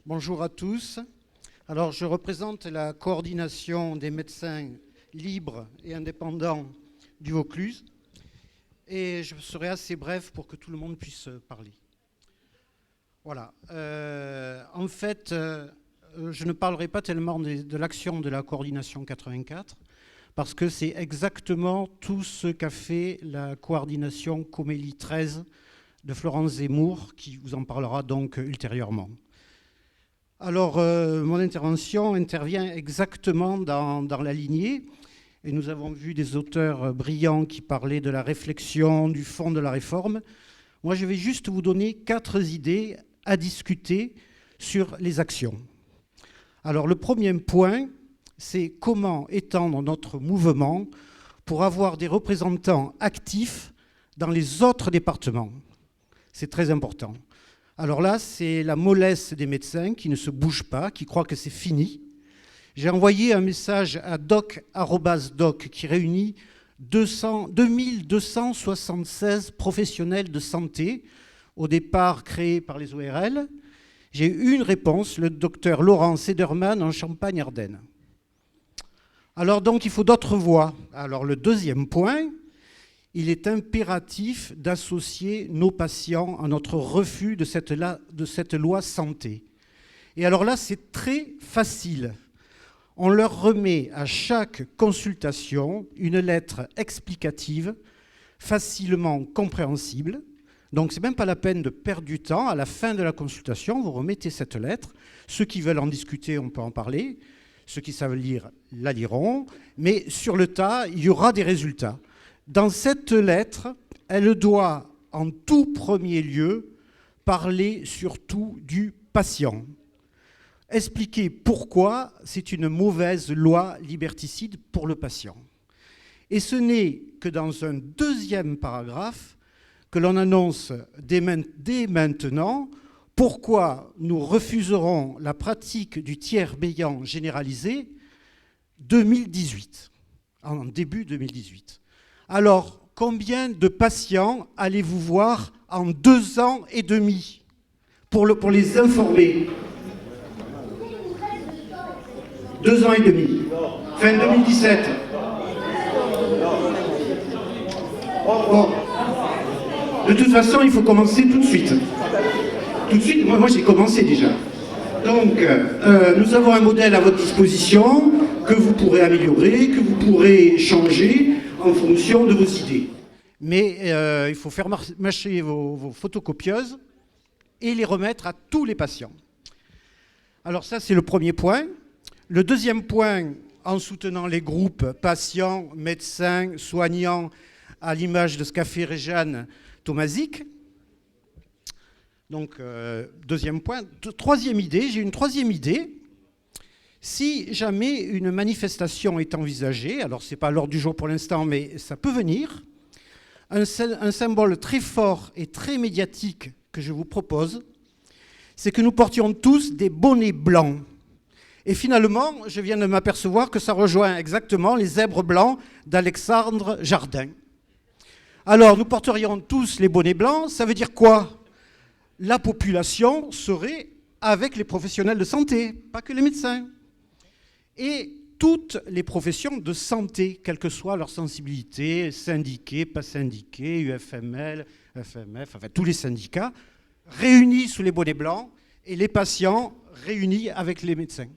Bonjour à tous. Alors, je représente la coordination des médecins libres et indépendants du Vaucluse et je serai assez bref pour que tout le monde puisse parler. Voilà. En fait, je ne parlerai pas tellement de l'action de la coordination 84 parce que c'est exactement tout ce qu'a fait la coordination Comélie 13 de Florence Zemmour qui vous en parlera donc ultérieurement. Alors, mon intervention intervient exactement dans la lignée. Et nous avons vu des auteurs brillants qui parlaient de la réflexion, du fond de la réforme. Moi, je vais juste vous donner 4 idées à discuter sur les actions. Alors, le premier point, c'est comment étendre notre mouvement pour avoir des représentants actifs dans les autres départements. C'est très important. Alors là, c'est la mollesse des médecins qui ne se bougent pas, qui croient que c'est fini. J'ai envoyé un message à doc qui réunit 2276 professionnels de santé, au départ créés par les ORL. J'ai eu une réponse, le docteur Laurent Sederman en Champagne-Ardenne. Alors donc, il faut d'autres voies. Alors le deuxième point, il est impératif d'associer nos patients à notre refus de cette loi santé. Et alors là, c'est très facile. On leur remet à chaque consultation une lettre explicative, facilement compréhensible. Donc, ce n'est même pas la peine de perdre du temps. À la fin de la consultation, vous remettez cette lettre. Ceux qui veulent en discuter, on peut en parler. Ceux qui savent lire, la liront. Mais sur le tas, il y aura des résultats. Dans cette lettre, elle doit, en tout premier lieu, parler surtout du patient. Expliquer pourquoi c'est une mauvaise loi liberticide pour le patient. Et ce n'est que dans un deuxième paragraphe que l'on annonce dès maintenant pourquoi nous refuserons la pratique du tiers payant généralisé 2018, en début 2018. Alors, combien de patients allez-vous voir en 2 ans et demi pour les informer? 2 ans et demi. Fin 2017. Bon. De toute façon, il faut commencer tout de suite. Tout de suite, moi j'ai commencé déjà. Donc, nous avons un modèle à votre disposition que vous pourrez améliorer, que vous pourrez changer en fonction de vos idées. Mais il faut faire marcher vos photocopieuses et les remettre à tous les patients. Alors ça, c'est le premier point. Le deuxième point, en soutenant les groupes patients, médecins, soignants, à l'image de ce qu'a fait Réjeanne Tomazic. Donc, deuxième point. Troisième idée, j'ai une troisième idée. Si jamais une manifestation est envisagée, alors ce n'est pas à l'ordre du jour pour l'instant, mais ça peut venir, un symbole très fort et très médiatique que je vous propose, c'est que nous portions tous des bonnets blancs. Et finalement, je viens de m'apercevoir que ça rejoint exactement les zèbres blancs d'Alexandre Jardin. Alors, nous porterions tous les bonnets blancs, ça veut dire quoi? La population serait avec les professionnels de santé, pas que les médecins. Et toutes les professions de santé, quelle que soit leur sensibilité, syndiqués, pas syndiqués, UFML, FMF, enfin tous les syndicats, réunis sous les bonnets blancs et les patients réunis avec les médecins.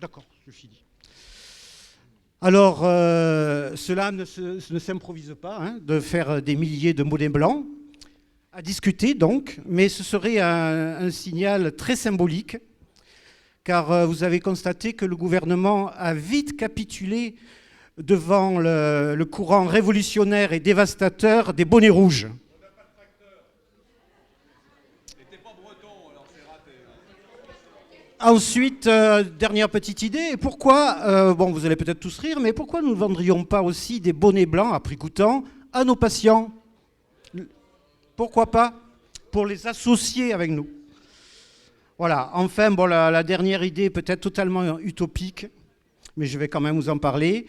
D'accord, je finis. Alors, cela ne s'improvise pas, hein, de faire des milliers de bonnets blancs, à discuter donc, mais ce serait un signal très symbolique, car vous avez constaté que le gouvernement a vite capitulé devant le courant révolutionnaire et dévastateur des bonnets rouges. On n'a pas de tracteur. T'es pas breton, alors c'est raté. Ensuite, dernière petite idée, pourquoi, bon vous allez peut-être tous rire, mais pourquoi nous ne vendrions pas aussi des bonnets blancs à prix coûtant à nos patients? Pourquoi pas? Pour les associer avec nous. Voilà, enfin, bon, la dernière idée peut-être totalement utopique, mais je vais quand même vous en parler.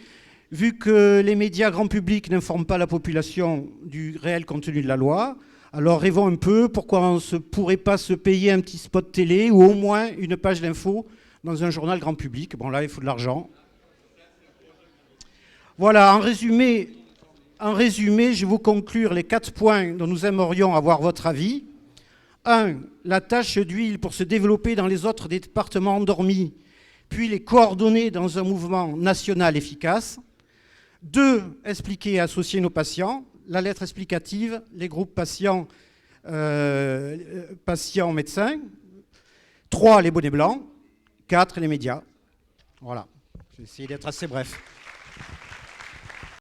Vu que les médias grand public n'informent pas la population du réel contenu de la loi, Alors rêvons un peu, pourquoi on ne pourrait pas se payer un petit spot télé ou au moins une page d'info dans un journal grand public. Bon là, il faut de l'argent. Voilà, en résumé, je vais vous conclure les 4 points dont nous aimerions avoir votre avis. 1. La tâche d'huile pour se développer dans les autres départements endormis, puis les coordonner dans un mouvement national efficace. 2. Expliquer et associer nos patients. La lettre explicative, les groupes patients, médecins. 3. Les bonnets blancs. 4. Les médias. Voilà. J'ai essayé d'être assez bref.